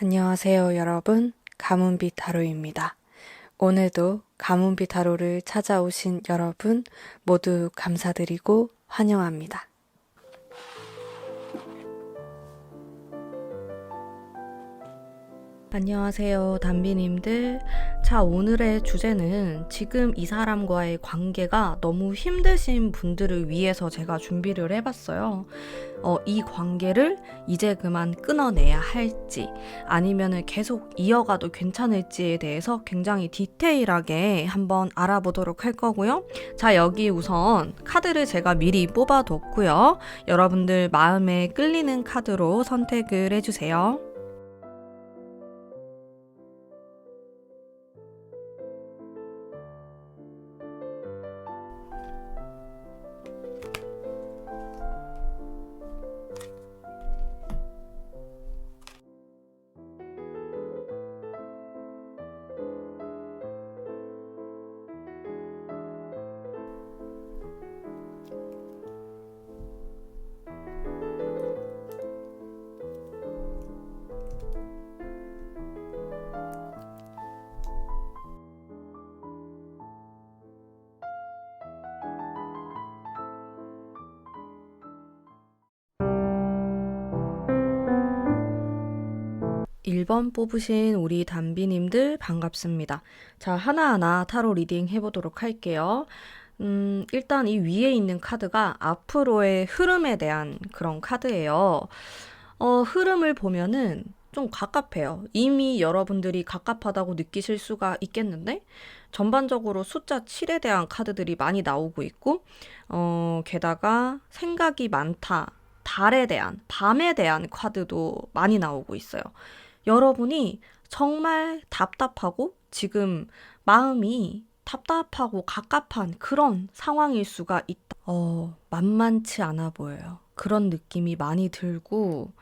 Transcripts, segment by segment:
안녕하세요, 여러분. 가문비 타로입니다. 오늘도 가문비 타로를 찾아오신 여러분 모두 감사드리고 환영합니다. 안녕하세요, 담비님들. 자, 오늘의 주제는 지금 이 사람과의 관계가 너무 힘드신 분들을 위해서 제가 준비를 해봤어요. 이 관계를 이제 그만 끊어내야 할지 아니면 계속 이어가도 괜찮을지에 대해서 굉장히 디테일하게 한번 알아보도록 할 거고요. 자, 여기 우선 카드를 제가 미리 뽑아뒀고요. 여러분들 마음에 끌리는 카드로 선택을 해주세요. 1번 뽑으신 우리 담비님들 반갑습니다. 자, 하나하나 타로 리딩 해보도록 할게요. 일단 이 위에 있는 카드가 앞으로의 흐름에 대한 그런 카드예요. 흐름을 보면은 좀 갑갑해요. 이미 여러분들이 갑갑하다고 느끼실 수가 있겠는데, 전반적으로 숫자 7에 대한 카드들이 많이 나오고 있고, 게다가 생각이 많다, 달에 대한, 밤에 대한 카드도 많이 나오고 있어요. 여러분이 정말 답답하고 지금 마음이 답답하고 갑갑한 그런 상황일 수가 있다. 만만치 않아 보여요. 그런 느낌이 많이 들고,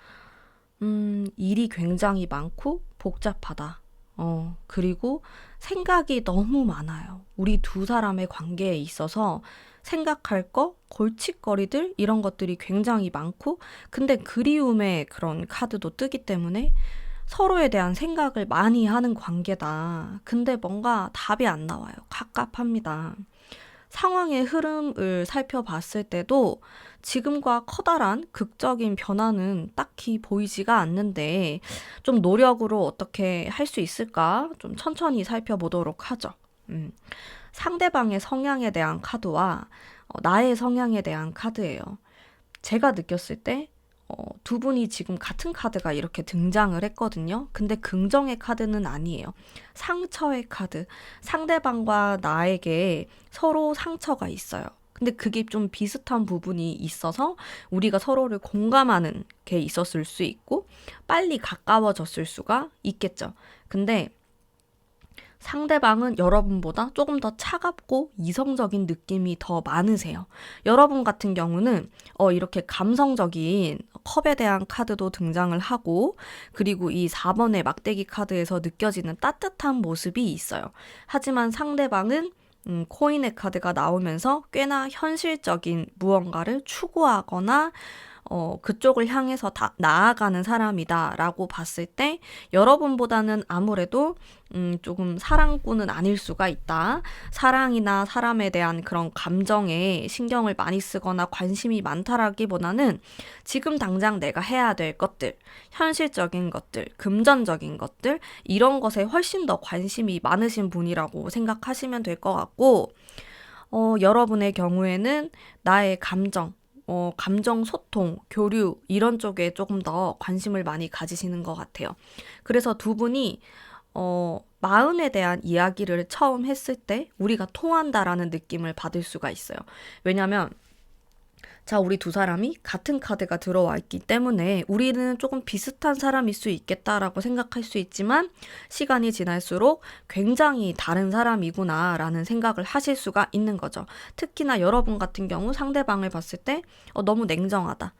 일이 굉장히 많고 복잡하다. 그리고 생각이 너무 많아요. 우리 두 사람의 관계에 있어서 생각할 거, 골칫거리들, 이런 것들이 굉장히 많고, 근데 그리움의 그런 카드도 뜨기 때문에 서로에 대한 생각을 많이 하는 관계다. 근데 뭔가 답이 안 나와요. 갑갑합니다. 상황의 흐름을 살펴봤을 때도 지금과 커다란 극적인 변화는 딱히 보이지가 않는데 좀 노력으로 어떻게 할 수 있을까? 좀 천천히 살펴보도록 하죠. 상대방의 성향에 대한 카드와 나의 성향에 대한 카드예요. 제가 느꼈을 때 두 분이 지금 같은 카드가 이렇게 등장을 했거든요. 근데 긍정의 카드는 아니에요. 상처의 카드. 상대방과 나에게 서로 상처가 있어요. 근데 그게 좀 비슷한 부분이 있어서 우리가 서로를 공감하는 게 있었을 수 있고 빨리 가까워졌을 수가 있겠죠. 근데 상대방은 여러분보다 조금 더 차갑고 이성적인 느낌이 더 많으세요. 여러분 같은 경우는 이렇게 감성적인 컵에 대한 카드도 등장을 하고 그리고 이 4번의 막대기 카드에서 느껴지는 따뜻한 모습이 있어요. 하지만 상대방은 코인의 카드가 나오면서 꽤나 현실적인 무언가를 추구하거나 그쪽을 향해서 나아가는 사람이다라고 봤을 때 여러분보다는 아무래도 조금 사랑꾼은 아닐 수가 있다. 사랑이나 사람에 대한 그런 감정에 신경을 많이 쓰거나 관심이 많다라기보다는 지금 당장 내가 해야 될 것들, 현실적인 것들, 금전적인 것들 이런 것에 훨씬 더 관심이 많으신 분이라고 생각하시면 될 것 같고 여러분의 경우에는 나의 감정 소통, 교류 이런 쪽에 조금 더 관심을 많이 가지시는 것 같아요. 그래서 두 분이 마음에 대한 이야기를 처음 했을 때 우리가 통한다라는 느낌을 받을 수가 있어요. 왜냐면 자, 우리 두 사람이 같은 카드가 들어와 있기 때문에 우리는 조금 비슷한 사람일 수 있겠다라고 생각할 수 있지만 시간이 지날수록 굉장히 다른 사람이구나라는 생각을 하실 수가 있는 거죠. 특히나 여러분 같은 경우 상대방을 봤을 때 너무 냉정하다.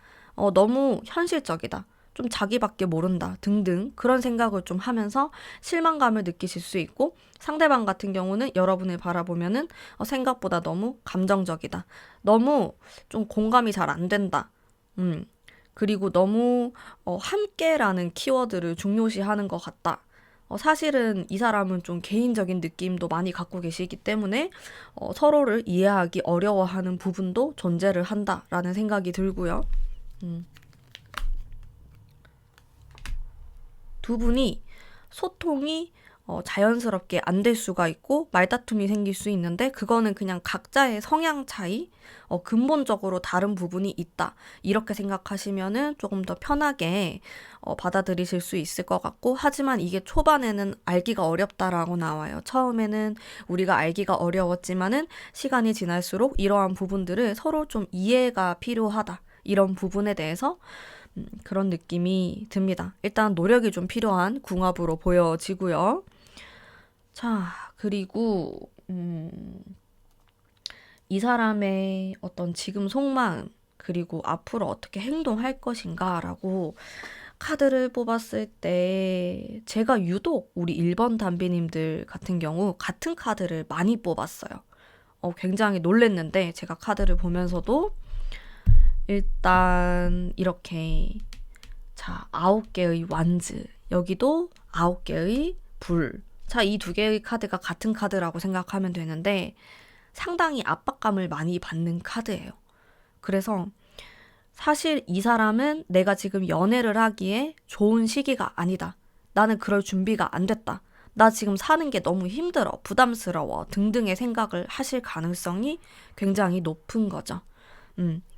너무 현실적이다. 좀 자기밖에 모른다 등등 그런 생각을 좀 하면서 실망감을 느끼실 수 있고 상대방 같은 경우는 여러분을 바라보면은 생각보다 너무 감정적이다. 너무 좀 공감이 잘 안 된다. 음. 그리고 너무 함께라는 키워드를 중요시하는 것 같다. 사실은 이 사람은 좀 개인적인 느낌도 많이 갖고 계시기 때문에 서로를 이해하기 어려워하는 부분도 존재를 한다라는 생각이 들고요. 음. 두 분이 소통이 자연스럽게 안 될 수가 있고 말다툼이 생길 수 있는데 그거는 그냥 각자의 성향 차이, 근본적으로 다른 부분이 있다. 이렇게 생각하시면은 조금 더 편하게 받아들이실 수 있을 것 같고 하지만 이게 초반에는 알기가 어렵다라고 나와요. 처음에는 우리가 알기가 어려웠지만은 시간이 지날수록 이러한 부분들을 서로 좀 이해가 필요하다. 이런 부분에 대해서 그런 느낌이 듭니다. 일단 노력이 좀 필요한 궁합으로 보여지고요. 자, 그리고 이 사람의 어떤 지금 속마음 그리고 앞으로 어떻게 행동할 것인가라고 카드를 뽑았을 때 제가 유독 우리 1번 담비님들 같은 경우 같은 카드를 많이 뽑았어요. 굉장히 놀랬는데 제가 카드를 보면서도 일단 이렇게 자 9개의 완즈 여기도 9개의 불 자, 이 두 개의 카드가 같은 카드라고 생각하면 되는데 상당히 압박감을 많이 받는 카드예요. 그래서 사실 이 사람은 내가 지금 연애를 하기에 좋은 시기가 아니다. 나는 그럴 준비가 안 됐다. 나 지금 사는 게 너무 힘들어, 부담스러워 등등의 생각을 하실 가능성이 굉장히 높은 거죠.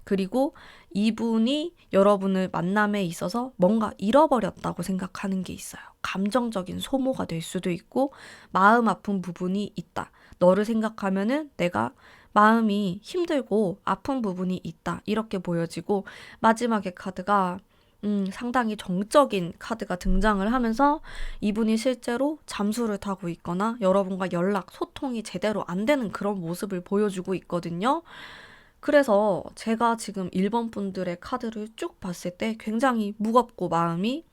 그리고 이분이 여러분을 만남에 있어서 뭔가 잃어버렸다고 생각하는 게 있어요. 감정적인 소모가 될 수도 있고 마음 아픈 부분이 있다. 너를 생각하면은 내가 마음이 힘들고 아픈 부분이 있다. 이렇게 보여지고 마지막에 카드가 상당히 정적인 카드가 등장을 하면서 이분이 실제로 잠수를 타고 있거나 여러분과 연락, 소통이 제대로 안 되는 그런 모습을 보여주고 있거든요. 그래서 제가 지금 1번 분들의 카드를 쭉 봤을 때 굉장히 무겁고 마음이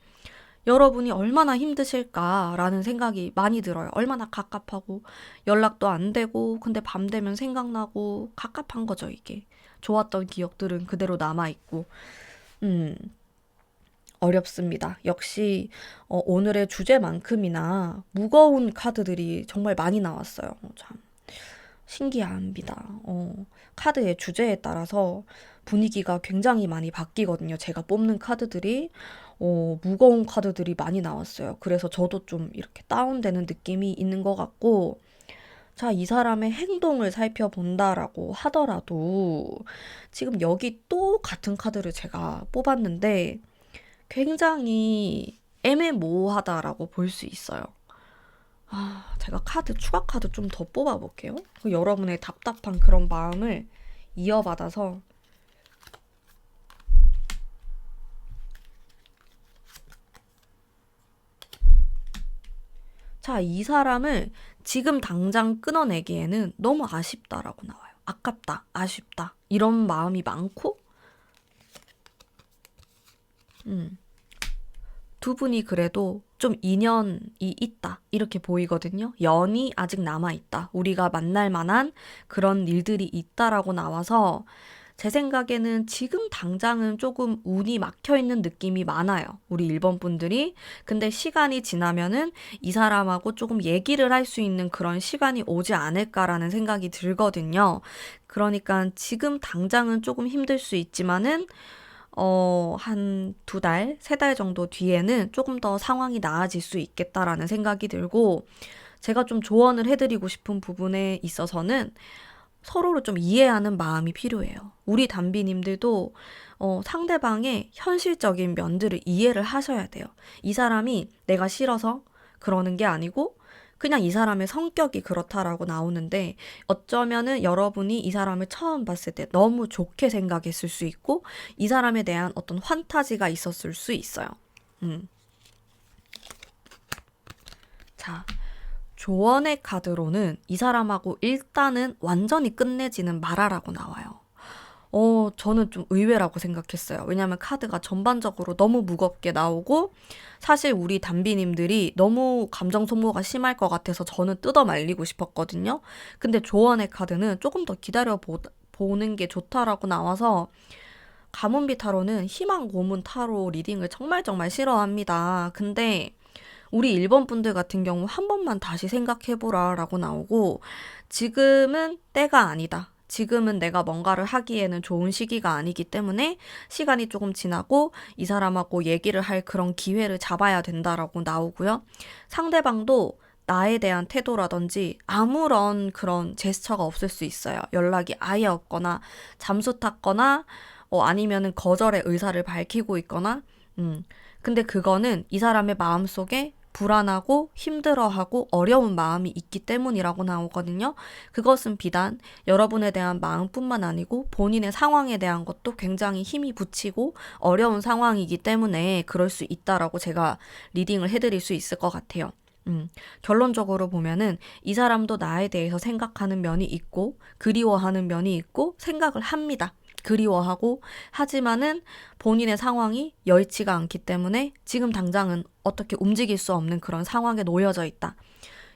여러분이 얼마나 힘드실까라는 생각이 많이 들어요. 얼마나 갑갑하고 연락도 안 되고 근데 밤 되면 생각나고 갑갑한 거죠, 이게. 좋았던 기억들은 그대로 남아있고. 어렵습니다. 역시 오늘의 주제만큼이나 무거운 카드들이 정말 많이 나왔어요. 참 신기합니다. 카드의 주제에 따라서 분위기가 굉장히 많이 바뀌거든요. 제가 뽑는 카드들이 무거운 카드들이 많이 나왔어요. 그래서 저도 좀 이렇게 다운되는 느낌이 있는 것 같고 자, 이 사람의 행동을 살펴본다라고 하더라도 지금 여기 또 같은 카드를 제가 뽑았는데 굉장히 애매모호하다라고 볼 수 있어요. 제가 추가 카드 좀 더 뽑아볼게요. 여러분의 답답한 그런 마음을 이어받아서 자, 이 사람을 지금 당장 끊어내기에는 너무 아쉽다라고 나와요. 아깝다, 아쉽다 이런 마음이 많고 두 분이 그래도 좀 인연이 있다 이렇게 보이거든요. 연이 아직 남아있다. 우리가 만날 만한 그런 일들이 있다라고 나와서 제 생각에는 지금 당장은 조금 운이 막혀있는 느낌이 많아요. 우리 1번 분들이. 근데 시간이 지나면은 이 사람하고 조금 얘기를 할 수 있는 그런 시간이 오지 않을까라는 생각이 들거든요. 그러니까 지금 당장은 조금 힘들 수 있지만은 한 2달, 3달 정도 뒤에는 조금 더 상황이 나아질 수 있겠다라는 생각이 들고 제가 좀 조언을 해드리고 싶은 부분에 있어서는 서로를 좀 이해하는 마음이 필요해요. 우리 담비님들도 상대방의 현실적인 면들을 이해를 하셔야 돼요. 이 사람이 내가 싫어서 그러는 게 아니고 그냥 이 사람의 성격이 그렇다라고 나오는데 어쩌면은 여러분이 이 사람을 처음 봤을 때 너무 좋게 생각했을 수 있고 이 사람에 대한 어떤 환타지가 있었을 수 있어요. 자, 조언의 카드로는 이 사람하고 일단은 완전히 끝내지는 말아라고 나와요. 저는 좀 의외라고 생각했어요. 왜냐면 카드가 전반적으로 너무 무겁게 나오고 사실 우리 담비님들이 너무 감정 소모가 심할 것 같아서 저는 뜯어 말리고 싶었거든요. 근데 조언의 카드는 조금 더 기다려 보는 게 좋다라고 나와서 가문비 타로는 희망 고문 타로 리딩을 정말 정말 싫어합니다. 근데 우리 일본 분들 같은 경우 한 번만 다시 생각해보라 라고 나오고, 지금은 때가 아니다. 지금은 내가 뭔가를 하기에는 좋은 시기가 아니기 때문에 시간이 조금 지나고 이 사람하고 얘기를 할 그런 기회를 잡아야 된다라고 나오고요. 상대방도 나에 대한 태도라든지 아무런 그런 제스처가 없을 수 있어요. 연락이 아예 없거나 잠수 탔거나 아니면은 거절의 의사를 밝히고 있거나 근데 그거는 이 사람의 마음속에 불안하고 힘들어하고 어려운 마음이 있기 때문이라고 나오거든요. 그것은 비단 여러분에 대한 마음뿐만 아니고 본인의 상황에 대한 것도 굉장히 힘이 붙이고 어려운 상황이기 때문에 그럴 수 있다라고 제가 리딩을 해드릴 수 있을 것 같아요. 결론적으로 보면은 이 사람도 나에 대해서 생각하는 면이 있고 그리워하는 면이 있고 생각을 합니다. 그리워하고 하지만은 본인의 상황이 여의치가 않기 때문에 지금 당장은 어떻게 움직일 수 없는 그런 상황에 놓여져 있다.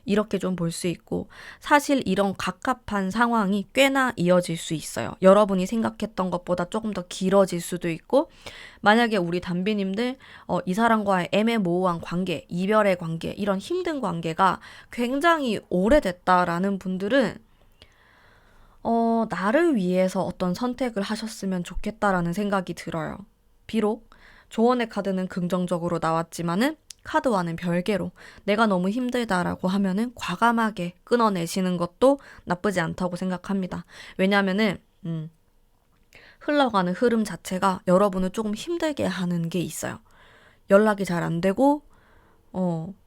이렇게 좀 볼 수 있고, 사실 이런 갑갑한 상황이 꽤나 이어질 수 있어요. 여러분이 생각했던 것보다 조금 더 길어질 수도 있고, 만약에 우리 담비님들 이 사람과의 애매모호한 관계, 이별의 관계, 이런 힘든 관계가 굉장히 오래됐다라는 분들은 나를 위해서 어떤 선택을 하셨으면 좋겠다라는 생각이 들어요. 비록 조언의 카드는 긍정적으로 나왔지만은 카드와는 별개로 내가 너무 힘들다라고 하면은 과감하게 끊어내시는 것도 나쁘지 않다고 생각합니다. 왜냐하면은 흘러가는 흐름 자체가 여러분을 조금 힘들게 하는 게 있어요. 연락이 잘 안 되고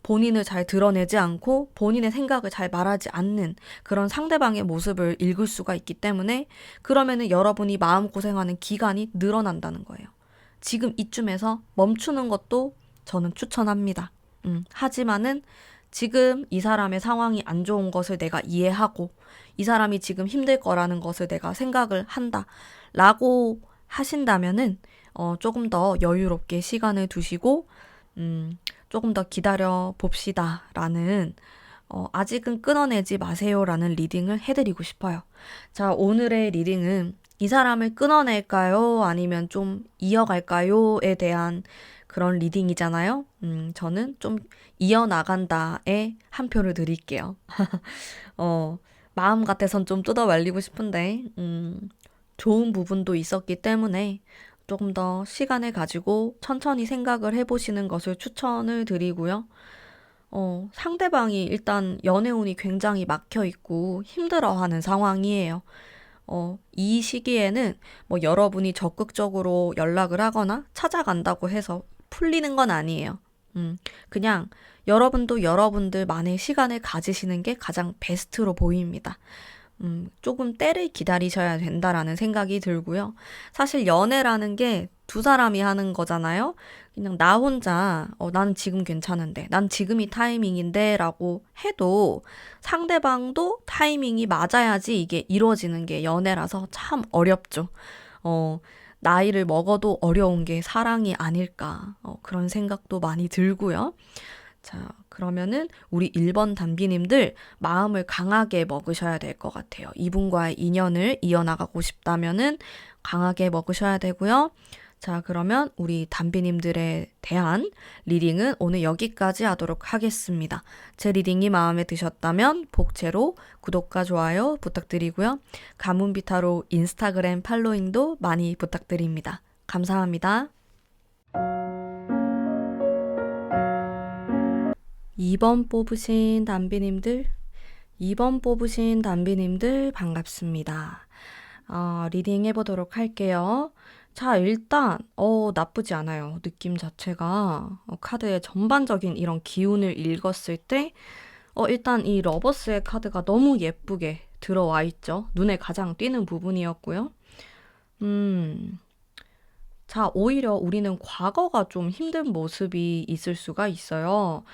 본인을 잘 드러내지 않고 본인의 생각을 잘 말하지 않는 그런 상대방의 모습을 읽을 수가 있기 때문에 그러면은 여러분이 마음고생하는 기간이 늘어난다는 거예요. 지금 이쯤에서 멈추는 것도 저는 추천합니다. 하지만은 지금 이 사람의 상황이 안 좋은 것을 내가 이해하고 이 사람이 지금 힘들 거라는 것을 내가 생각을 한다 라고 하신다면은 조금 더 여유롭게 시간을 두시고 조금 더 기다려 봅시다 라는 아직은 끊어내지 마세요 라는 리딩을 해드리고 싶어요. 자, 오늘의 리딩은 이 사람을 끊어낼까요? 아니면 좀 이어갈까요?에 대한 그런 리딩이잖아요. 저는 좀 이어나간다에 한 표를 드릴게요. 마음 같아선 좀 뜯어 말리고 싶은데, 좋은 부분도 있었기 때문에 조금 더 시간을 가지고 천천히 생각을 해보시는 것을 추천을 드리고요. 상대방이 일단 연애운이 굉장히 막혀 있고 힘들어하는 상황이에요. 이 시기에는 뭐 여러분이 적극적으로 연락을 하거나 찾아간다고 해서 풀리는 건 아니에요. 그냥 여러분도 여러분들만의 시간을 가지시는 게 가장 베스트로 보입니다. 조금 때를 기다리셔야 된다라는 생각이 들고요. 사실 연애라는 게 두 사람이 하는 거잖아요. 그냥 나 혼자 나는 지금 괜찮은데 난 지금이 타이밍인데 라고 해도 상대방도 타이밍이 맞아야지 이게 이루어지는 게 연애라서 참 어렵죠. 나이를 먹어도 어려운 게 사랑이 아닐까 그런 생각도 많이 들고요. 자, 그러면은 우리 1번 단비님들 마음을 강하게 먹으셔야 될 것 같아요. 이분과의 인연을 이어나가고 싶다면은 강하게 먹으셔야 되고요. 자, 그러면 우리 단비님들에 대한 리딩은 오늘 여기까지 하도록 하겠습니다. 제 리딩이 마음에 드셨다면 복채로 구독과 좋아요 부탁드리고요. 가문비타로 인스타그램 팔로잉도 많이 부탁드립니다. 감사합니다. 2번 뽑으신 단비님들 반갑습니다. 리딩 해보도록 할게요. 자, 일단 나쁘지 않아요. 느낌 자체가 카드의 전반적인 이런 기운을 읽었을 때 일단 이 러버스의 카드가 너무 예쁘게 들어와 있죠. 눈에 가장 띄는 부분이었고요. 자, 오히려 우리는 과거가 좀 힘든 모습이 있을 수가 있어요.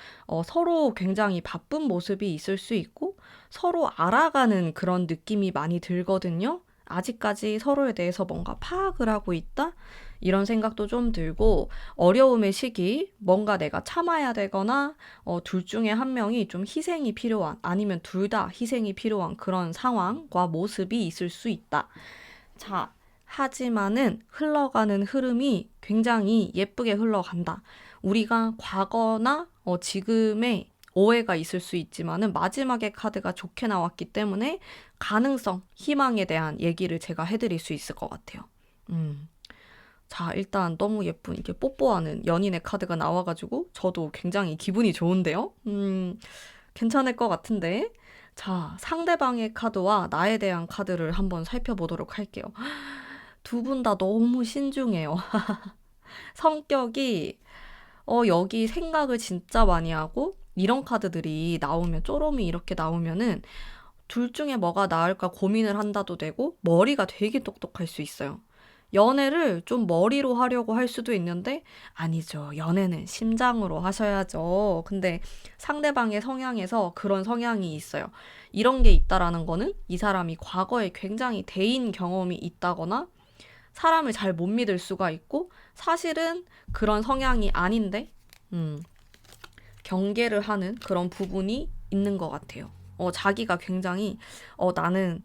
서로 굉장히 바쁜 모습이 있을 수 있고 서로 알아가는 그런 느낌이 많이 들거든요. 아직까지 서로에 대해서 뭔가 파악을 하고 있다? 이런 생각도 좀 들고 어려움의 시기, 뭔가 내가 참아야 되거나 둘 중에 한 명이 좀 희생이 필요한 아니면 둘 다 희생이 필요한 그런 상황과 모습이 있을 수 있다. 자, 하지만은 흘러가는 흐름이 굉장히 예쁘게 흘러간다. 우리가 과거나 지금의 오해가 있을 수 있지만은 마지막에 카드가 좋게 나왔기 때문에 가능성, 희망에 대한 얘기를 제가 해드릴 수 있을 것 같아요. 자, 일단 너무 예쁜 이렇게 뽀뽀하는 연인의 카드가 나와가지고 저도 굉장히 기분이 좋은데요. 괜찮을 것 같은데. 자, 상대방의 카드와 나에 대한 카드를 한번 살펴보도록 할게요. 두 분 다 너무 신중해요. 성격이 여기 생각을 진짜 많이 하고 이런 카드들이 나오면 쪼롬이 이렇게 나오면은 둘 중에 뭐가 나을까 고민을 한다도 되고 머리가 되게 똑똑할 수 있어요. 연애를 좀 머리로 하려고 할 수도 있는데 아니죠. 연애는 심장으로 하셔야죠. 근데 상대방의 성향에서 그런 성향이 있어요. 이런 게 있다라는 거는 이 사람이 과거에 굉장히 대인 경험이 있다거나 사람을 잘 못 믿을 수가 있고 사실은 그런 성향이 아닌데 경계를 하는 그런 부분이 있는 것 같아요. 자기가 굉장히 나는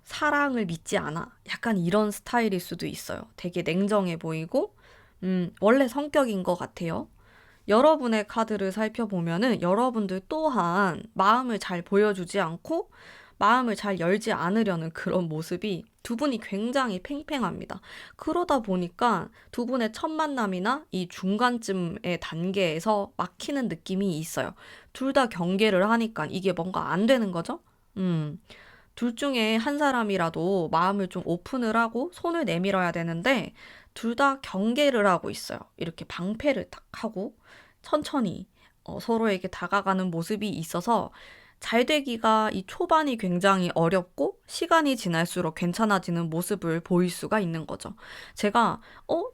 사랑을 믿지 않아. 약간 이런 스타일일 수도 있어요. 되게 냉정해 보이고 원래 성격인 것 같아요. 여러분의 카드를 살펴보면은 여러분들 또한 마음을 잘 보여주지 않고 마음을 잘 열지 않으려는 그런 모습이 두 분이 굉장히 팽팽합니다. 그러다 보니까 두 분의 첫 만남이나 이 중간쯤의 단계에서 막히는 느낌이 있어요. 둘 다 경계를 하니까 이게 뭔가 안 되는 거죠? 둘 중에 한 사람이라도 마음을 좀 오픈을 하고 손을 내밀어야 되는데 둘 다 경계를 하고 있어요. 이렇게 방패를 딱 하고 천천히 서로에게 다가가는 모습이 있어서 잘 되기가 이 초반이 굉장히 어렵고 시간이 지날수록 괜찮아지는 모습을 보일 수가 있는 거죠. 제가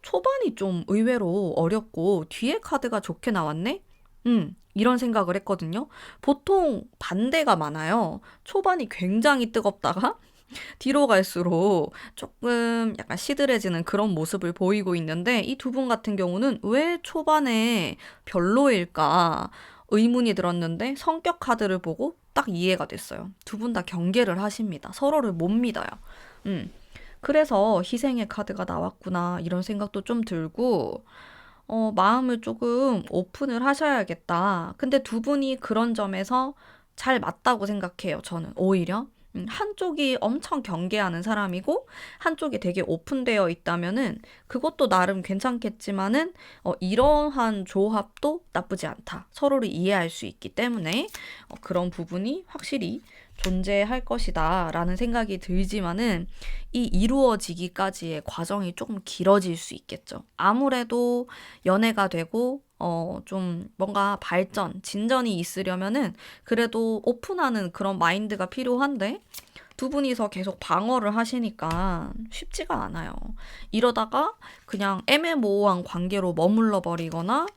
초반이 좀 의외로 어렵고 뒤에 카드가 좋게 나왔네? 이런 생각을 했거든요. 보통 반대가 많아요. 초반이 굉장히 뜨겁다가 뒤로 갈수록 조금 약간 시들해지는 그런 모습을 보이고 있는데 이 두 분 같은 경우는 왜 초반에 별로일까 의문이 들었는데 성격 카드를 보고 딱 이해가 됐어요. 두 분 다 경계를 하십니다. 서로를 못 믿어요. 그래서 희생의 카드가 나왔구나 이런 생각도 좀 들고 마음을 조금 오픈을 하셔야겠다. 근데 두 분이 그런 점에서 잘 맞다고 생각해요, 저는. 오히려. 한쪽이 엄청 경계하는 사람이고, 한쪽이 되게 오픈되어 있다면은, 그것도 나름 괜찮겠지만은, 이러한 조합도 나쁘지 않다. 서로를 이해할 수 있기 때문에, 그런 부분이 확실히 존재할 것이다 라는 생각이 들지만은 이 이루어지기까지의 과정이 조금 길어질 수 있겠죠. 아무래도 연애가 되고 좀 뭔가 발전, 진전이 있으려면은 그래도 오픈하는 그런 마인드가 필요한데 두 분이서 계속 방어를 하시니까 쉽지가 않아요. 이러다가 그냥 애매모호한 관계로 머물러 버리거나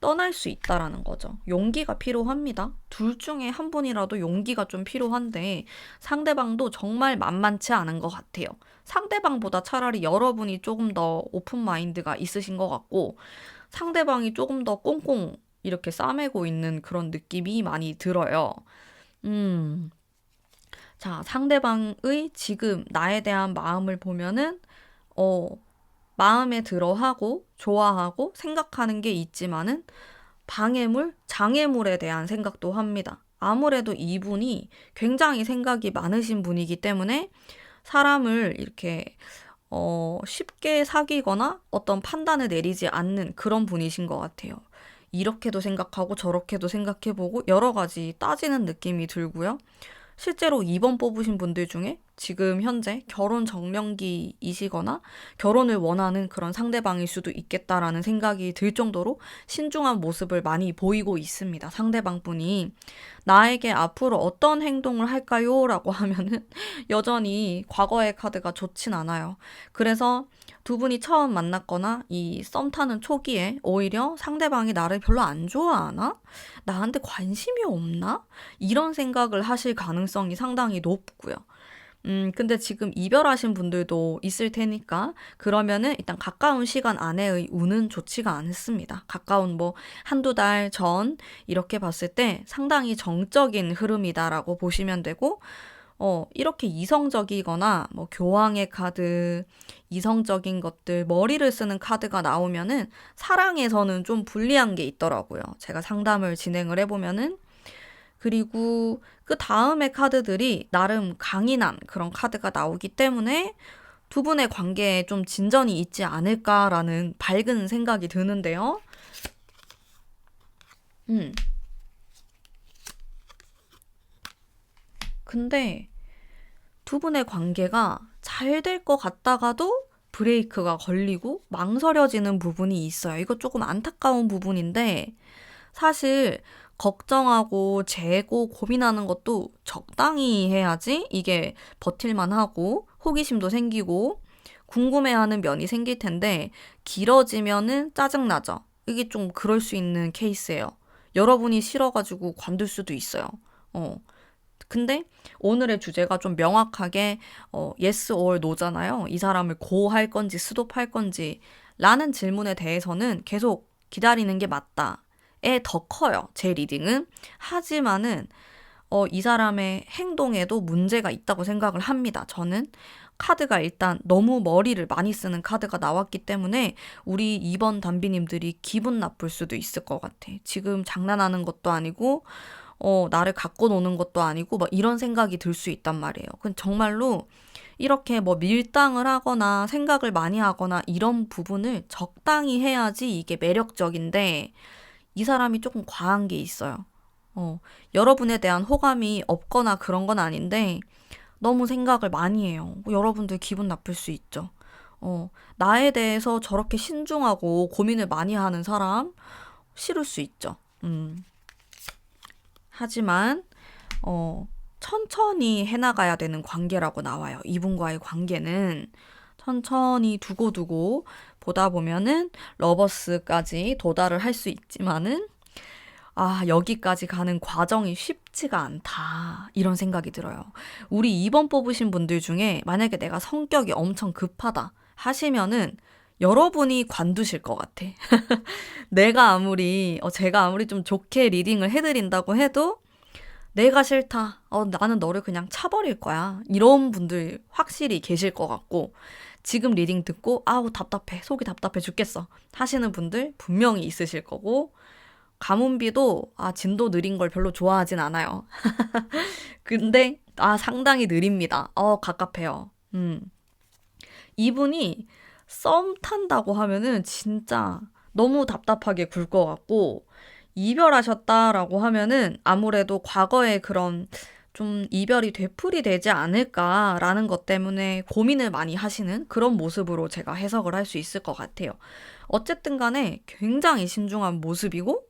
떠날 수 있다라는 거죠. 용기가 필요합니다. 둘 중에 한 분이라도 용기가 좀 필요한데 상대방도 정말 만만치 않은 것 같아요. 상대방보다 차라리 여러분이 조금 더 오픈 마인드가 있으신 것 같고 상대방이 조금 더 꽁꽁 이렇게 싸매고 있는 그런 느낌이 많이 들어요. 자, 상대방의 지금 나에 대한 마음을 보면은 마음에 들어하고 좋아하고 생각하는 게 있지만은 방해물, 장애물에 대한 생각도 합니다. 아무래도 이분이 굉장히 생각이 많으신 분이기 때문에 사람을 이렇게 쉽게 사귀거나 어떤 판단을 내리지 않는 그런 분이신 것 같아요. 이렇게도 생각하고 저렇게도 생각해보고 여러 가지 따지는 느낌이 들고요. 실제로 2번 뽑으신 분들 중에 지금 현재 결혼 정년기이시거나 결혼을 원하는 그런 상대방일 수도 있겠다라는 생각이 들 정도로 신중한 모습을 많이 보이고 있습니다. 상대방 분이 나에게 앞으로 어떤 행동을 할까요? 라고 하면은 여전히 과거의 카드가 좋진 않아요. 그래서 두 분이 처음 만났거나 이 썸 타는 초기에 오히려 상대방이 나를 별로 안 좋아하나? 나한테 관심이 없나? 이런 생각을 하실 가능성이 상당히 높고요. 근데 지금 이별하신 분들도 있을 테니까 그러면은 일단 가까운 시간 안에의 운은 좋지가 않습니다. 가까운 뭐 한두 달 전 이렇게 봤을 때 상당히 정적인 흐름이다라고 보시면 되고 이렇게 이성적이거나 뭐 교황의 카드, 이성적인 것들, 머리를 쓰는 카드가 나오면은 사랑에서는 좀 불리한 게 있더라고요. 제가 상담을 진행을 해보면은. 그리고 그 다음의 카드들이 나름 강인한 그런 카드가 나오기 때문에 두 분의 관계에 좀 진전이 있지 않을까라는 밝은 생각이 드는데요. 음. 근데 두 분의 관계가 잘 될 것 같다가도 브레이크가 걸리고 망설여지는 부분이 있어요. 이거 조금 안타까운 부분인데 사실 걱정하고 재고 고민하는 것도 적당히 해야지 이게 버틸만 하고 호기심도 생기고 궁금해하는 면이 생길 텐데 길어지면은 짜증나죠. 이게 좀 그럴 수 있는 케이스예요. 여러분이 싫어가지고 관둘 수도 있어요. 어. 근데 오늘의 주제가 좀 명확하게 yes or no잖아요. 이 사람을 고할 건지 스톱할 건지 라는 질문에 대해서는 계속 기다리는 게 맞다에 더 커요. 제 리딩은. 하지만은 이 사람의 행동에도 문제가 있다고 생각을 합니다. 저는 카드가 일단 너무 머리를 많이 쓰는 카드가 나왔기 때문에 우리 2번 담비님들이 기분 나쁠 수도 있을 것 같아. 지금 장난하는 것도 아니고 나를 갖고 노는 것도 아니고 막 이런 생각이 들 수 있단 말이에요. 근데 정말로 이렇게 뭐 밀당을 하거나 생각을 많이 하거나 이런 부분을 적당히 해야지 이게 매력적인데 이 사람이 조금 과한 게 있어요. 여러분에 대한 호감이 없거나 그런 건 아닌데 너무 생각을 많이 해요. 여러분들 기분 나쁠 수 있죠. 나에 대해서 저렇게 신중하고 고민을 많이 하는 사람 싫을 수 있죠. 하지만 천천히 해나가야 되는 관계라고 나와요. 이분과의 관계는 천천히 두고두고 보다 보면은 러버스까지 도달을 할 수 있지만은 여기까지 가는 과정이 쉽지가 않다. 이런 생각이 들어요. 우리 2번 뽑으신 분들 중에 만약에 내가 성격이 엄청 급하다 하시면은 여러분이 관두실 것 같아. 제가 아무리 좀 좋게 리딩을 해드린다고 해도 내가 싫다. 나는 너를 그냥 차버릴 거야. 이런 분들 확실히 계실 것 같고, 지금 리딩 듣고, 답답해. 속이 답답해 죽겠어. 하시는 분들 분명히 있으실 거고, 가문비도, 진도 느린 걸 별로 좋아하진 않아요. 근데, 상당히 느립니다. 갑갑해요. 이분이 썸 탄다고 하면은 진짜 너무 답답하게 굴 것 같고, 이별하셨다라고 하면은 아무래도 과거에 그런 좀 이별이 되풀이 되지 않을까라는 것 때문에 고민을 많이 하시는 그런 모습으로 제가 해석을 할 수 있을 것 같아요. 어쨌든 간에 굉장히 신중한 모습이고,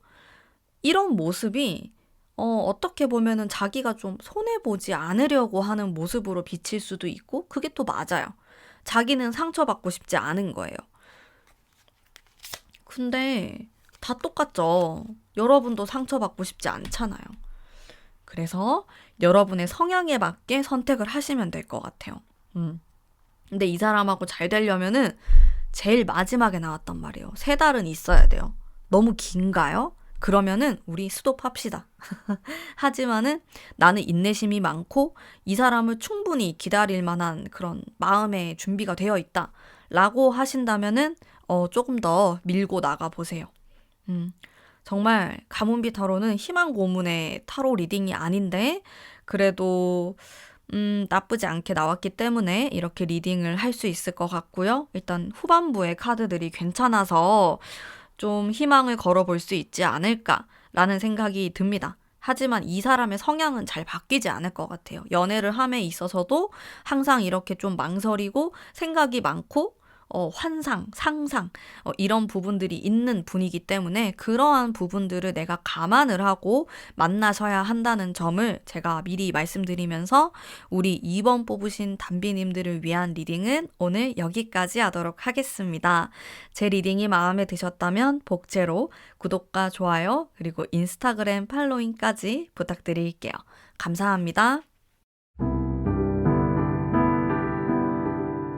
이런 모습이 어떻게 보면은 자기가 좀 손해보지 않으려고 하는 모습으로 비칠 수도 있고, 그게 또 맞아요. 자기는 상처받고 싶지 않은 거예요. 근데 다 똑같죠. 여러분도 상처받고 싶지 않잖아요. 그래서 여러분의 성향에 맞게 선택을 하시면 될 것 같아요. 근데 이 사람하고 잘 되려면은 제일 마지막에 나왔단 말이에요. 3달은 있어야 돼요. 너무 긴가요? 그러면은 우리 스톱합시다. 하지만은 나는 인내심이 많고 이 사람을 충분히 기다릴 만한 그런 마음의 준비가 되어 있다. 라고 하신다면은 조금 더 밀고 나가 보세요. 정말 가문비 타로는 희망 고문의 타로 리딩이 아닌데 그래도 나쁘지 않게 나왔기 때문에 이렇게 리딩을 할 수 있을 것 같고요. 일단 후반부의 카드들이 괜찮아서 좀 희망을 걸어볼 수 있지 않을까라는 생각이 듭니다. 하지만 이 사람의 성향은 잘 바뀌지 않을 것 같아요. 연애를 함에 있어서도 항상 이렇게 좀 망설이고 생각이 많고 환상, 상상 이런 부분들이 있는 분이기 때문에 그러한 부분들을 내가 감안을 하고 만나셔야 한다는 점을 제가 미리 말씀드리면서 우리 2번 뽑으신 담비님들을 위한 리딩은 오늘 여기까지 하도록 하겠습니다. 제 리딩이 마음에 드셨다면 복제로 구독과 좋아요 그리고 인스타그램 팔로잉까지 부탁드릴게요. 감사합니다.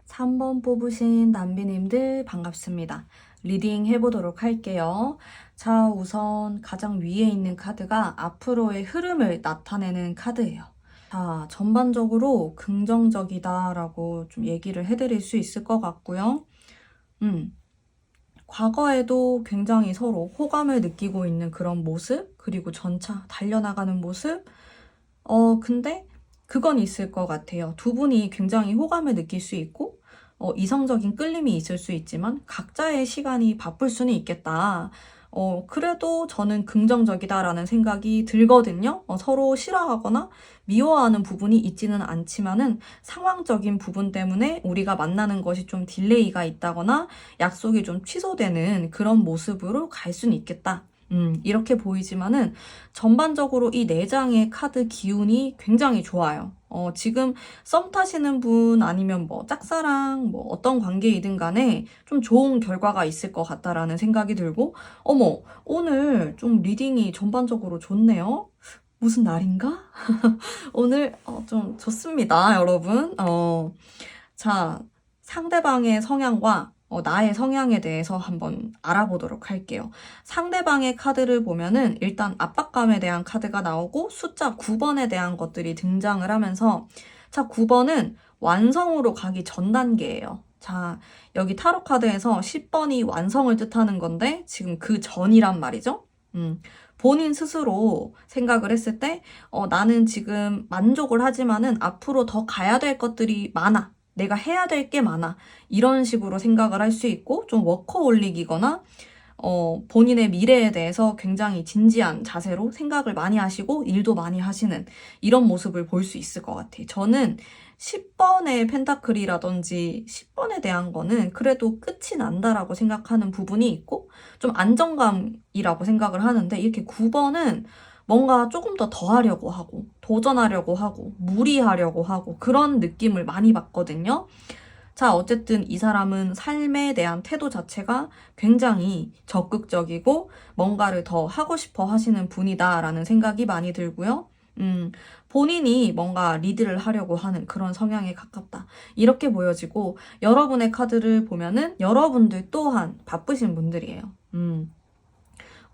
3번 뽑으신 남비님들 반갑습니다. 리딩 해보도록 할게요. 자, 우선 가장 위에 있는 카드가 앞으로의 흐름을 나타내는 카드예요. 자, 전반적으로 긍정적이다라고 좀 얘기를 해드릴 수 있을 것 같고요. 과거에도 굉장히 서로 호감을 느끼고 있는 그런 모습, 그리고 전차 달려나가는 모습. 근데 그건 있을 것 같아요. 두 분이 굉장히 호감을 느낄 수 있고, 이성적인 끌림이 있을 수 있지만, 각자의 시간이 바쁠 수는 있겠다. 그래도 저는 긍정적이다라는 생각이 들거든요. 서로 싫어하거나 미워하는 부분이 있지는 않지만은 상황적인 부분 때문에 우리가 만나는 것이 좀 딜레이가 있다거나 약속이 좀 취소되는 그런 모습으로 갈 수는 있겠다. 이렇게 보이지만은 전반적으로 이 4장의 카드 기운이 굉장히 좋아요. 지금 썸 타시는 분 아니면 뭐 짝사랑 뭐 어떤 관계이든 간에 좀 좋은 결과가 있을 것 같다라는 생각이 들고, 어머, 오늘 좀 리딩이 전반적으로 좋네요. 무슨 날인가? 오늘 좀 좋습니다, 여러분. 자, 상대방의 성향과 나의 성향에 대해서 한번 알아보도록 할게요. 상대방의 카드를 보면은 일단 압박감에 대한 카드가 나오고 숫자 9번에 대한 것들이 등장을 하면서, 자, 9번은 완성으로 가기 전 단계예요. 자, 여기 타로 카드에서 10번이 완성을 뜻하는 건데 지금 그 전이란 말이죠. 본인 스스로 생각을 했을 때 나는 지금 만족을 하지만은 앞으로 더 가야 될 것들이 많아. 내가 해야 될 게 많아. 이런 식으로 생각을 할 수 있고, 좀 워커홀릭이거나 본인의 미래에 대해서 굉장히 진지한 자세로 생각을 많이 하시고 일도 많이 하시는 이런 모습을 볼 수 있을 것 같아요. 저는 10번의 펜타클이라든지 10번에 대한 거는 그래도 끝이 난다라고 생각하는 부분이 있고 좀 안정감이라고 생각을 하는데, 이렇게 9번은 뭔가 조금 더 하려고 하고 도전하려고 하고 무리하려고 하고 그런 느낌을 많이 받거든요. 자, 어쨌든 이 사람은 삶에 대한 태도 자체가 굉장히 적극적이고 뭔가를 더 하고 싶어 하시는 분이다라는 생각이 많이 들고요. 본인이 뭔가 리드를 하려고 하는 그런 성향에 가깝다. 이렇게 보여지고, 여러분의 카드를 보면은 여러분들 또한 바쁘신 분들이에요.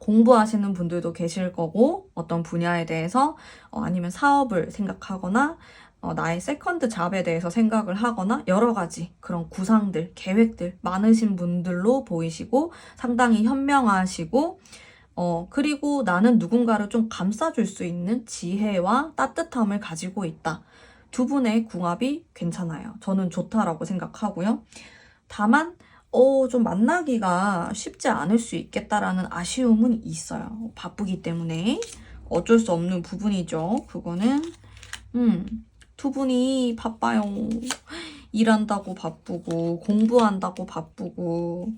공부하시는 분들도 계실 거고, 어떤 분야에 대해서 아니면 사업을 생각하거나 나의 세컨드 잡에 대해서 생각을 하거나 여러 가지 그런 구상들, 계획들 많으신 분들로 보이시고 상당히 현명하시고, 그리고 나는 누군가를 좀 감싸줄 수 있는 지혜와 따뜻함을 가지고 있다. 두 분의 궁합이 괜찮아요. 저는 좋다라고 생각하고요. 다만 좀 만나기가 쉽지 않을 수 있겠다라는 아쉬움은 있어요. 바쁘기 때문에 어쩔 수 없는 부분이죠. 그거는 두 분이 바빠요. 일한다고 바쁘고 공부한다고 바쁘고.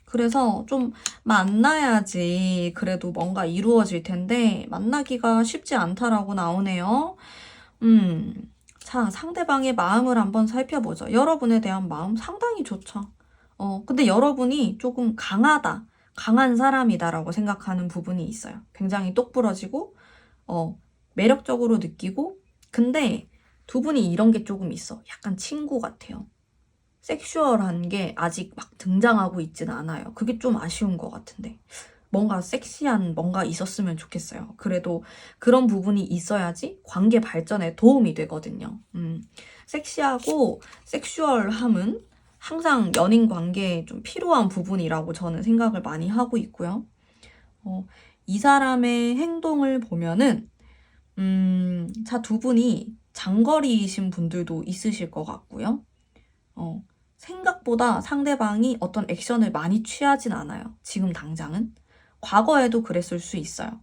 그래서 좀 만나야지 그래도 뭔가 이루어질 텐데 만나기가 쉽지 않다라고 나오네요. 자, 상대방의 마음을 한번 살펴보죠. 여러분에 대한 마음 상당히 좋죠. 근데 여러분이 조금 강하다, 강한 사람이다라고 생각하는 부분이 있어요. 굉장히 똑부러지고, 매력적으로 느끼고, 근데 두 분이 이런 게 조금 있어. 약간 친구 같아요. 섹슈얼한 게 아직 막 등장하고 있진 않아요. 그게 좀 아쉬운 것 같은데. 뭔가 섹시한 뭔가 있었으면 좋겠어요. 그래도 그런 부분이 있어야지 관계 발전에 도움이 되거든요. 섹시하고 섹슈얼함은 항상 연인 관계에 좀 필요한 부분이라고 저는 생각을 많이 하고 있고요. 이 사람의 행동을 보면은, 자, 두 분이 장거리이신 분들도 있으실 것 같고요. 생각보다 상대방이 어떤 액션을 많이 취하진 않아요. 지금 당장은. 과거에도 그랬을 수 있어요.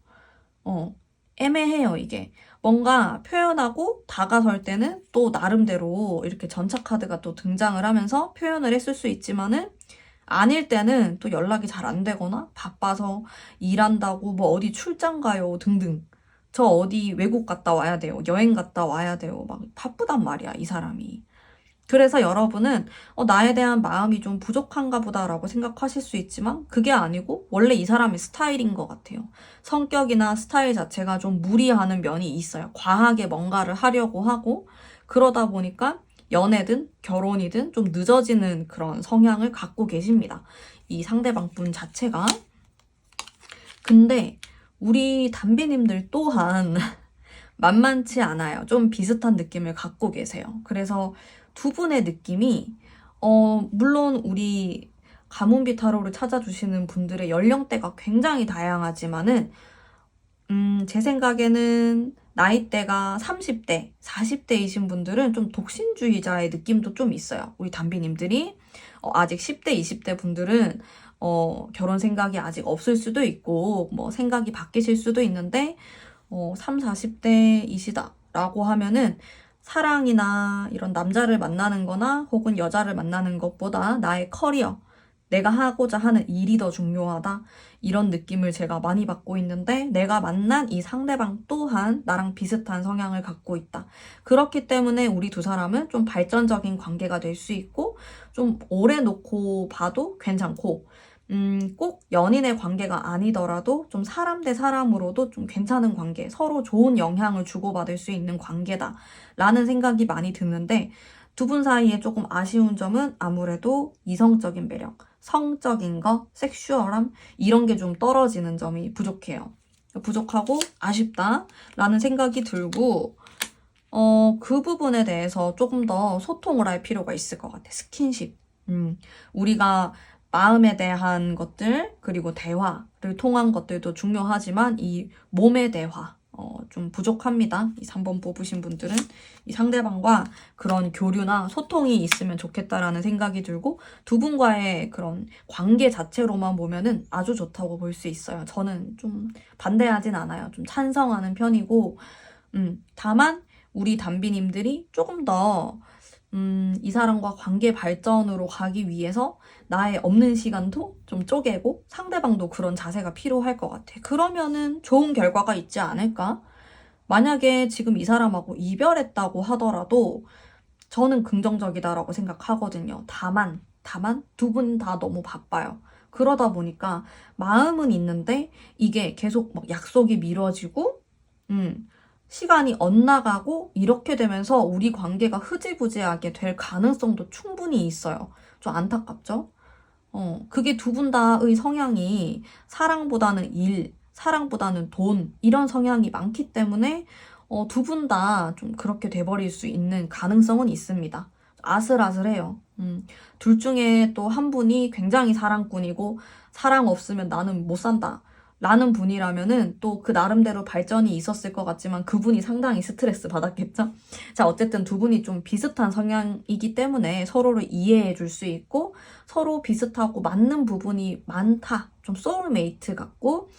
애매해요, 이게. 뭔가 표현하고 다가설 때는 또 나름대로 이렇게 전차 카드가 또 등장을 하면서 표현을 했을 수 있지만은 아닐 때는 또 연락이 잘 안 되거나 바빠서 일한다고 뭐 어디 출장 가요 등등. 저 어디 외국 갔다 와야 돼요. 여행 갔다 와야 돼요. 막 바쁘단 말이야, 이 사람이. 그래서 여러분은 나에 대한 마음이 좀 부족한가 보다라고 생각하실 수 있지만 그게 아니고 원래 이 사람의 스타일인 것 같아요. 성격이나 스타일 자체가 좀 무리하는 면이 있어요. 과하게 뭔가를 하려고 하고 그러다 보니까 연애든 결혼이든 좀 늦어지는 그런 성향을 갖고 계십니다. 이 상대방 분 자체가. 근데 우리 담비님들 또한 만만치 않아요. 좀 비슷한 느낌을 갖고 계세요. 그래서 두 분의 느낌이 물론 우리 가문비 타로를 찾아주시는 분들의 연령대가 굉장히 다양하지만은 제 생각에는 나이대가 30대, 40대이신 분들은 좀 독신주의자의 느낌도 좀 있어요. 우리 담비님들이 아직 10대, 20대 분들은 결혼 생각이 아직 없을 수도 있고 뭐 생각이 바뀌실 수도 있는데 3, 40대이시다라고 하면은 사랑이나 이런 남자를 만나는 거나 혹은 여자를 만나는 것보다 나의 커리어, 내가 하고자 하는 일이 더 중요하다. 이런 느낌을 제가 많이 받고 있는데 내가 만난 이 상대방 또한 나랑 비슷한 성향을 갖고 있다. 그렇기 때문에 우리 두 사람은 좀 발전적인 관계가 될 수 있고 좀 오래 놓고 봐도 괜찮고 꼭 연인의 관계가 아니더라도 좀 사람 대 사람으로도 좀 괜찮은 관계, 서로 좋은 영향을 주고받을 수 있는 관계다. 라는 생각이 많이 드는데 두 분 사이에 조금 아쉬운 점은 아무래도 이성적인 매력, 성적인 거, 섹슈얼함 이런 게 좀 떨어지는 점이 부족해요. 부족하고 아쉽다라는 생각이 들고 그 부분에 대해서 조금 더 소통을 할 필요가 있을 것 같아. 스킨십. 우리가 마음에 대한 것들, 그리고 대화를 통한 것들도 중요하지만 이 몸의 대화, 좀 부족합니다. 이 3번 뽑으신 분들은 이 상대방과 그런 교류나 소통이 있으면 좋겠다라는 생각이 들고 두 분과의 그런 관계 자체로만 보면은 아주 좋다고 볼 수 있어요. 저는 좀 반대하진 않아요. 좀 찬성하는 편이고, 다만 우리 담비님들이 조금 더 이 사람과 관계 발전으로 가기 위해서 나의 없는 시간도 좀 쪼개고 상대방도 그런 자세가 필요할 것 같아. 그러면은 좋은 결과가 있지 않을까? 만약에 지금 이 사람하고 이별했다고 하더라도 저는 긍정적이다라고 생각하거든요. 다만 두 분 다 너무 바빠요. 그러다 보니까 마음은 있는데 이게 계속 막 약속이 미뤄지고, 시간이 엇나가고 이렇게 되면서 우리 관계가 흐지부지하게 될 가능성도 충분히 있어요. 좀 안타깝죠? 그게 두 분 다의 성향이 사랑보다는 일, 사랑보다는 돈, 이런 성향이 많기 때문에 두 분 다 좀 그렇게 돼버릴 수 있는 가능성은 있습니다. 아슬아슬해요. 둘 중에 또 한 분이 굉장히 사랑꾼이고 사랑 없으면 나는 못 산다. 라는 분이라면은 또 그 나름대로 발전이 있었을 것 같지만 그분이 상당히 스트레스 받았겠죠? 자, 어쨌든 두 분이 좀 비슷한 성향이기 때문에 서로를 이해해 줄 수 있고 서로 비슷하고 맞는 부분이 많다. 좀 소울메이트 같고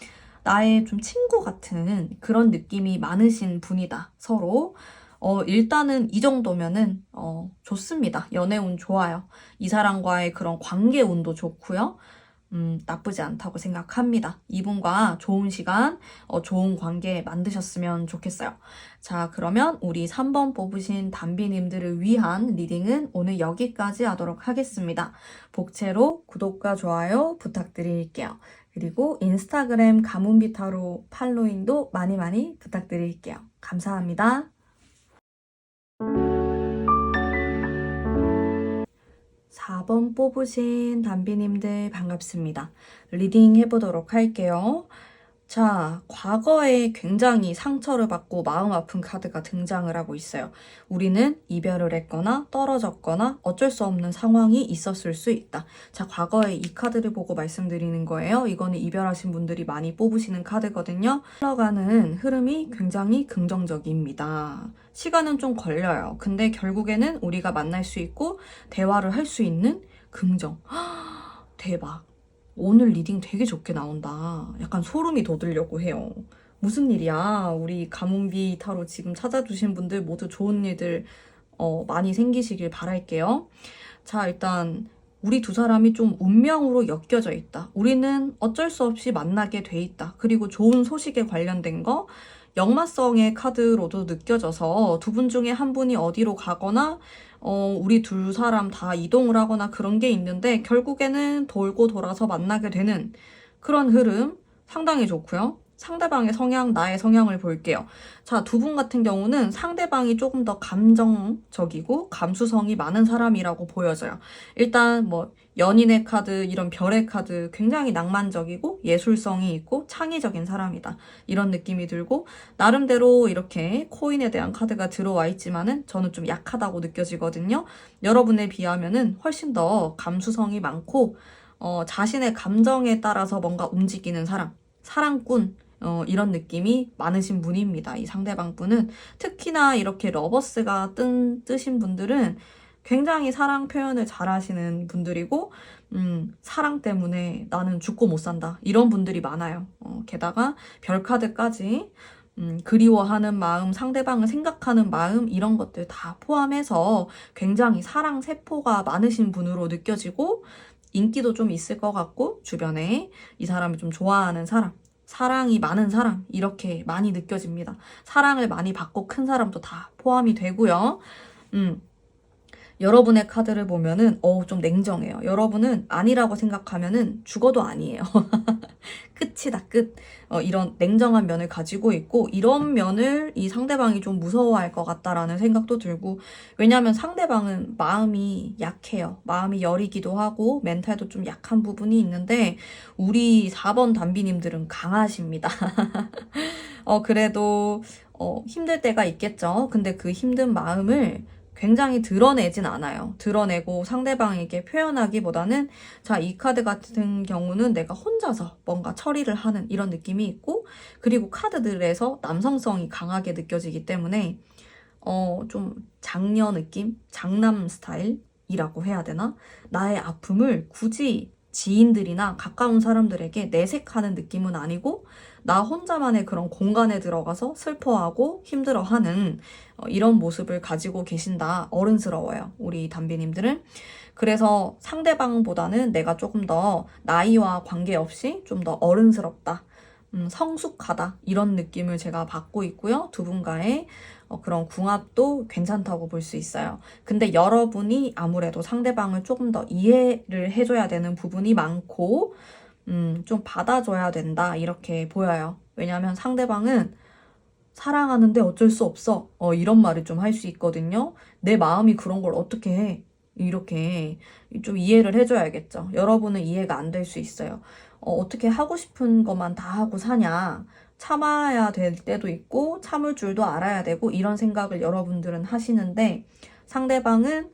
나의 좀 친구 같은 그런 느낌이 많으신 분이다. 서로. 일단은 이 정도면은 좋습니다. 연애운 좋아요. 이 사람과의 그런 관계운도 좋고요. 나쁘지 않다고 생각합니다. 이분과 좋은 시간, 좋은 관계 만드셨으면 좋겠어요. 자, 그러면 우리 3번 뽑으신 담비님들을 위한 리딩은 오늘 여기까지 하도록 하겠습니다. 복채로 구독과 좋아요 부탁드릴게요. 그리고 인스타그램 가문비타로 팔로잉도 많이 많이 부탁드릴게요. 감사합니다. 4번 뽑으신 담비님들 반갑습니다. 리딩 해보도록 할게요. 자, 과거에 굉장히 상처를 받고 마음 아픈 카드가 등장을 하고 있어요. 우리는 이별을 했거나 떨어졌거나 어쩔 수 없는 상황이 있었을 수 있다. 자, 과거에 이 카드를 보고 말씀드리는 거예요. 이거는 이별하신 분들이 많이 뽑으시는 카드거든요. 흘러가는 흐름이 굉장히 긍정적입니다. 시간은 좀 걸려요. 근데 결국에는 우리가 만날 수 있고 대화를 할 수 있는 긍정. 대박. 오늘 리딩 되게 좋게 나온다. 약간 소름이 돋으려고 해요. 무슨 일이야? 우리 가문비 타로 지금 찾아주신 분들 모두 좋은 일들 많이 생기시길 바랄게요. 자, 일단 우리 두 사람이 좀 운명으로 엮여져 있다. 우리는 어쩔 수 없이 만나게 돼 있다. 그리고 좋은 소식에 관련된 거 역마성의 카드로도 느껴져서 두 분 중에 한 분이 어디로 가거나 우리 두 사람 다 이동을 하거나 그런 게 있는데 결국에는 돌고 돌아서 만나게 되는 그런 흐름 상당히 좋고요. 상대방의 성향, 나의 성향을 볼게요. 자, 두 분 같은 경우는 상대방이 조금 더 감정적이고 감수성이 많은 사람이라고 보여져요. 일단 뭐 연인의 카드, 이런 별의 카드 굉장히 낭만적이고 예술성이 있고 창의적인 사람이다. 이런 느낌이 들고 나름대로 이렇게 코인에 대한 카드가 들어와 있지만은 저는 좀 약하다고 느껴지거든요. 여러분에 비하면은 훨씬 더 감수성이 많고 자신의 감정에 따라서 뭔가 움직이는 사람, 사랑꾼, 이런 느낌이 많으신 분입니다. 이 상대방 분은 특히나 이렇게 러버스가 뜨신 분들은 굉장히 사랑 표현을 잘 하시는 분들이고, 사랑 때문에 나는 죽고 못 산다. 이런 분들이 많아요. 게다가 별카드까지, 그리워하는 마음, 상대방을 생각하는 마음, 이런 것들 다 포함해서 굉장히 사랑 세포가 많으신 분으로 느껴지고, 인기도 좀 있을 것 같고, 주변에 이 사람을 좀 좋아하는 사람, 사랑이 많은 사람, 이렇게 많이 느껴집니다. 사랑을 많이 받고 큰 사람도 다 포함이 되고요. 여러분의 카드를 보면은 좀 냉정해요. 여러분은 아니라고 생각하면은 죽어도 아니에요. 끝이다, 끝. 이런 냉정한 면을 가지고 있고 이런 면을 이 상대방이 좀 무서워할 것 같다라는 생각도 들고 왜냐하면 상대방은 마음이 약해요. 마음이 여리기도 하고 멘탈도 좀 약한 부분이 있는데 우리 4번 담비님들은 강하십니다. 그래도 힘들 때가 있겠죠. 근데 그 힘든 마음을 굉장히 드러내진 않아요. 드러내고 상대방에게 표현하기보다는 자, 이 카드 같은 경우는 내가 혼자서 뭔가 처리를 하는 이런 느낌이 있고 그리고 카드들에서 남성성이 강하게 느껴지기 때문에 좀 장녀 느낌? 장남 스타일이라고 해야 되나? 나의 아픔을 굳이 지인들이나 가까운 사람들에게 내색하는 느낌은 아니고 나 혼자만의 그런 공간에 들어가서 슬퍼하고 힘들어하는 이런 모습을 가지고 계신다. 어른스러워요. 우리 담비님들은. 그래서 상대방보다는 내가 조금 더 나이와 관계없이 좀 더 어른스럽다. 성숙하다. 이런 느낌을 제가 받고 있고요. 두 분과의 그런 궁합도 괜찮다고 볼 수 있어요. 근데 여러분이 아무래도 상대방을 조금 더 이해를 해줘야 되는 부분이 많고 좀 받아줘야 된다 이렇게 보여요. 왜냐하면 상대방은 사랑하는데 어쩔 수 없어 이런 말을 좀 할 수 있거든요. 내 마음이 그런 걸 어떻게 해? 이렇게 좀 이해를 해줘야겠죠. 여러분은 이해가 안 될 수 있어요. 어떻게 하고 싶은 것만 다 하고 사냐? 참아야 될 때도 있고 참을 줄도 알아야 되고 이런 생각을 여러분들은 하시는데 상대방은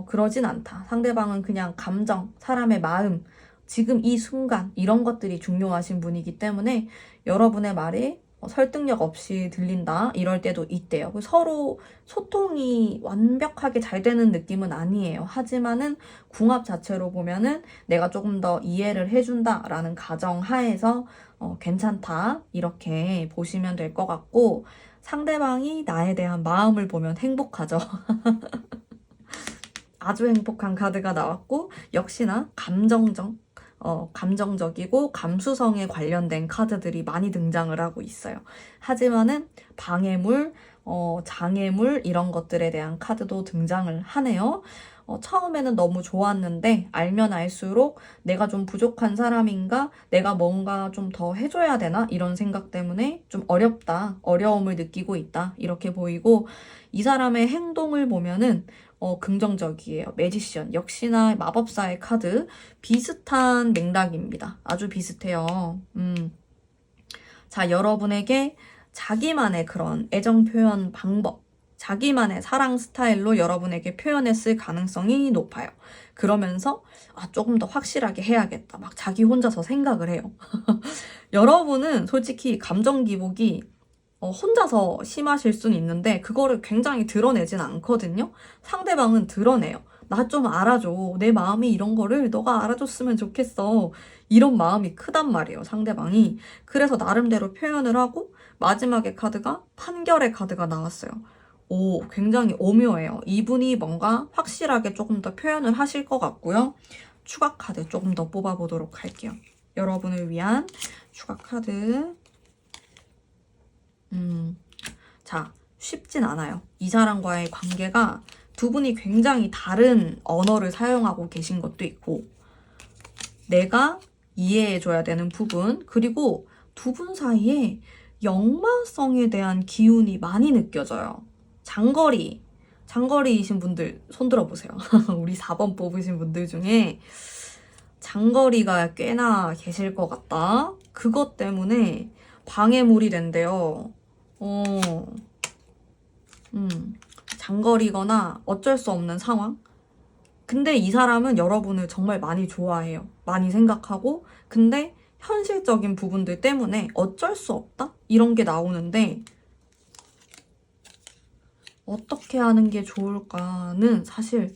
그러진 않다. 상대방은 그냥 감정, 사람의 마음, 지금 이 순간 이런 것들이 중요하신 분이기 때문에 여러분의 말이 설득력 없이 들린다 이럴 때도 있대요. 서로 소통이 완벽하게 잘 되는 느낌은 아니에요. 하지만은 궁합 자체로 보면은 내가 조금 더 이해를 해준다라는 가정 하에서 괜찮다 이렇게 보시면 될 것 같고 상대방이 나에 대한 마음을 보면 행복하죠. 아주 행복한 카드가 나왔고 역시나 감정적이고 감수성에 관련된 카드들이 많이 등장을 하고 있어요. 하지만은 방해물, 장애물 이런 것들에 대한 카드도 등장을 하네요. 처음에는 너무 좋았는데 알면 알수록 내가 좀 부족한 사람인가? 내가 뭔가 좀 더 해줘야 되나? 이런 생각 때문에 좀 어렵다. 어려움을 느끼고 있다. 이렇게 보이고 이 사람의 행동을 보면은 긍정적이에요. 매지션. 역시나 마법사의 카드. 비슷한 맥락입니다. 아주 비슷해요. 자, 여러분에게 자기만의 그런 애정 표현 방법, 자기만의 사랑 스타일로 여러분에게 표현했을 가능성이 높아요. 그러면서 조금 더 확실하게 해야겠다. 막 자기 혼자서 생각을 해요. 여러분은 솔직히 감정 기복이 혼자서 심하실 수는 있는데 그거를 굉장히 드러내진 않거든요. 상대방은 드러내요. 나 좀 알아줘. 내 마음이 이런 거를 너가 알아줬으면 좋겠어. 이런 마음이 크단 말이에요, 상대방이. 그래서 나름대로 표현을 하고 마지막에 카드가 판결의 카드가 나왔어요. 굉장히 오묘해요. 이분이 뭔가 확실하게 조금 더 표현을 하실 것 같고요. 추가 카드 조금 더 뽑아보도록 할게요. 여러분을 위한 추가 카드. 자, 쉽진 않아요. 이 사람과의 관계가 두 분이 굉장히 다른 언어를 사용하고 계신 것도 있고 내가 이해해줘야 되는 부분 그리고 두 분 사이에 역마성에 대한 기운이 많이 느껴져요. 장거리이신 분들 손 들어보세요. 우리 4번 뽑으신 분들 중에 장거리가 꽤나 계실 것 같다. 그것 때문에 방해물이 된대요. 장거리거나 어쩔 수 없는 상황? 근데 이 사람은 여러분을 정말 많이 좋아해요. 많이 생각하고, 근데 현실적인 부분들 때문에 어쩔 수 없다? 이런 게 나오는데, 어떻게 하는 게 좋을까는 사실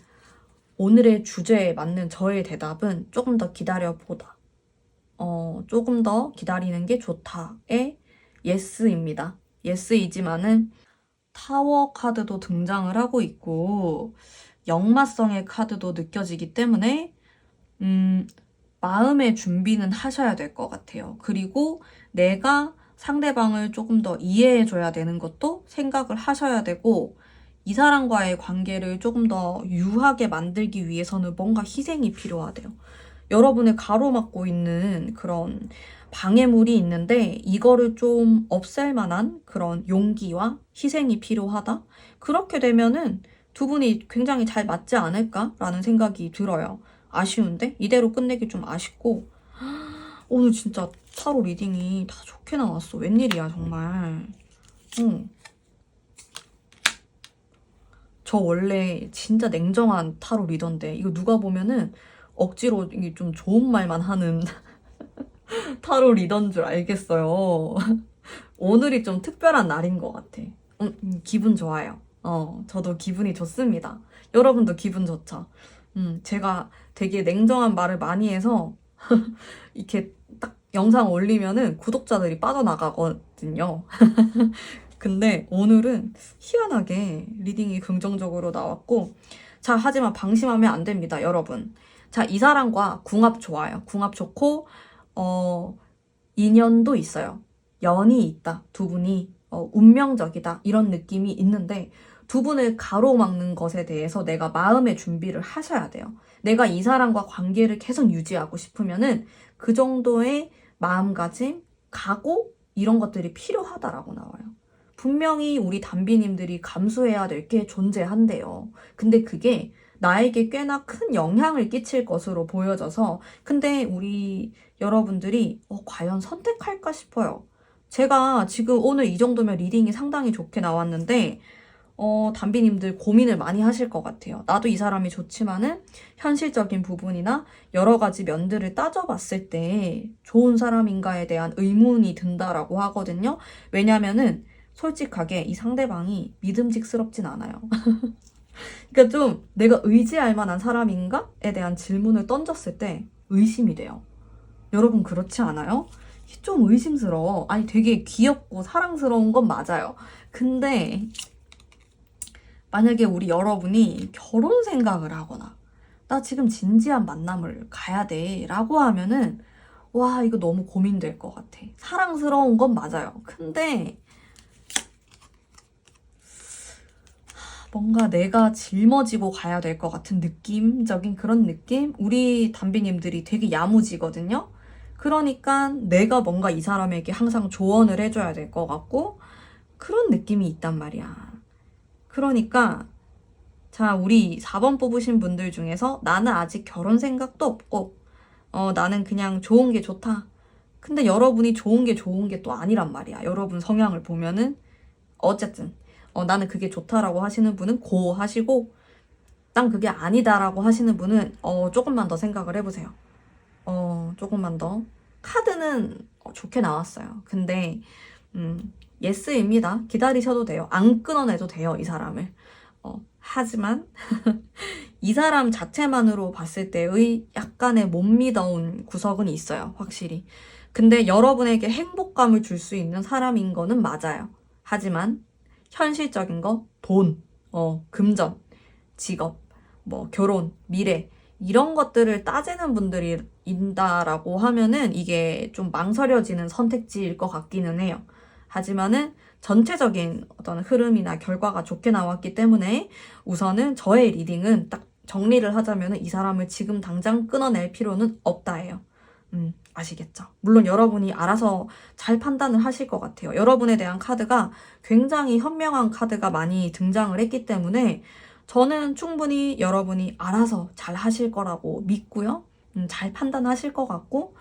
오늘의 주제에 맞는 저의 대답은 조금 더 기다려보다. 조금 더 기다리는 게 좋다의 예스입니다. 예스이지만은 타워 카드도 등장을 하고 있고 역마성의 카드도 느껴지기 때문에 마음의 준비는 하셔야 될 것 같아요. 그리고 내가 상대방을 조금 더 이해해줘야 되는 것도 생각을 하셔야 되고 이 사람과의 관계를 조금 더 유하게 만들기 위해서는 뭔가 희생이 필요하대요. 여러분을 가로막고 있는 그런 방해물이 있는데 이거를 좀 없앨 만한 그런 용기와 희생이 필요하다? 그렇게 되면은 두 분이 굉장히 잘 맞지 않을까라는 생각이 들어요. 아쉬운데? 이대로 끝내기 좀 아쉽고 오늘 진짜 타로 리딩이 다 좋게 나왔어. 웬일이야 정말. 저 원래 진짜 냉정한 타로 리더인데 이거 누가 보면은 억지로 이게 좀 좋은 말만 하는 타로 리더인 줄 알겠어요. 오늘이 좀 특별한 날인 것 같아. 기분 좋아요. 저도 기분이 좋습니다. 여러분도 기분 좋죠? 제가 되게 냉정한 말을 많이 해서 이렇게 딱 영상 올리면은 구독자들이 빠져나가거든요. 근데 오늘은 희한하게 리딩이 긍정적으로 나왔고 자, 하지만 방심하면 안 됩니다, 여러분. 자, 이 사람과 궁합 좋아요. 궁합 좋고 인연도 있어요. 연이 있다. 두 분이 운명적이다. 이런 느낌이 있는데 두 분을 가로막는 것에 대해서 내가 마음의 준비를 하셔야 돼요. 내가 이 사람과 관계를 계속 유지하고 싶으면은 그 정도의 마음가짐, 각오 이런 것들이 필요하다라고 나와요. 분명히 우리 담비님들이 감수해야 될 게 존재한대요. 근데 그게 나에게 꽤나 큰 영향을 끼칠 것으로 보여져서 근데 우리 여러분들이 과연 선택할까 싶어요. 제가 지금 오늘 이 정도면 리딩이 상당히 좋게 나왔는데 담비님들 고민을 많이 하실 것 같아요. 나도 이 사람이 좋지만은 현실적인 부분이나 여러 가지 면들을 따져봤을 때 좋은 사람인가에 대한 의문이 든다라고 하거든요. 왜냐면은 솔직하게 이 상대방이 믿음직스럽진 않아요. 그러니까 좀 내가 의지할 만한 사람인가에 대한 질문을 던졌을 때 의심이 돼요. 여러분 그렇지 않아요? 좀 의심스러워. 아니 되게 귀엽고 사랑스러운 건 맞아요. 근데 만약에 우리 여러분이 결혼 생각을 하거나 나 지금 진지한 만남을 가야 돼 라고 하면은 와 이거 너무 고민될 것 같아. 사랑스러운 건 맞아요. 근데 뭔가 내가 짊어지고 가야 될 것 같은 느낌적인 그런 느낌? 우리 담비님들이 되게 야무지거든요? 그러니까 내가 뭔가 이 사람에게 항상 조언을 해줘야 될 것 같고 그런 느낌이 있단 말이야. 그러니까 자 우리 4번 뽑으신 분들 중에서 나는 아직 결혼 생각도 없고 나는 그냥 좋은 게 좋다. 근데 여러분이 좋은 게 또 아니란 말이야. 여러분 성향을 보면은 어쨌든 나는 그게 좋다라고 하시는 분은 고 하시고 난 그게 아니다라고 하시는 분은 조금만 더 생각을 해보세요. 조금만 더. 카드는 좋게 나왔어요. 근데 예스입니다. 기다리셔도 돼요. 안 끊어내도 돼요, 이 사람을. 하지만 이 사람 자체만으로 봤을 때의 약간의 못 믿어온 구석은 있어요. 확실히. 근데 여러분에게 행복감을 줄 수 있는 사람인 거는 맞아요. 하지만 현실적인 거, 돈, 금전, 직업, 뭐 결혼, 미래 이런 것들을 따지는 분들이 있다라고 하면은 이게 좀 망설여지는 선택지일 것 같기는 해요. 하지만은 전체적인 어떤 흐름이나 결과가 좋게 나왔기 때문에 우선은 저의 리딩은 딱 정리를 하자면은 이 사람을 지금 당장 끊어낼 필요는 없다예요. 아시겠죠? 물론 여러분이 알아서 잘 판단을 하실 것 같아요. 여러분에 대한 카드가 굉장히 현명한 카드가 많이 등장을 했기 때문에 저는 충분히 여러분이 알아서 잘 하실 거라고 믿고요. 잘 판단하실 것 같고,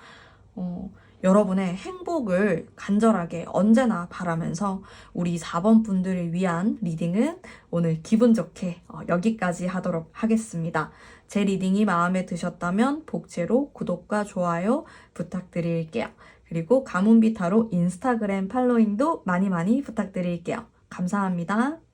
여러분의 행복을 간절하게 언제나 바라면서 우리 4번 분들을 위한 리딩은 오늘 기분 좋게 여기까지 하도록 하겠습니다. 제 리딩이 마음에 드셨다면 복제로 구독과 좋아요 부탁드릴게요. 그리고 가문비 타로 인스타그램 팔로잉도 많이 많이 부탁드릴게요. 감사합니다.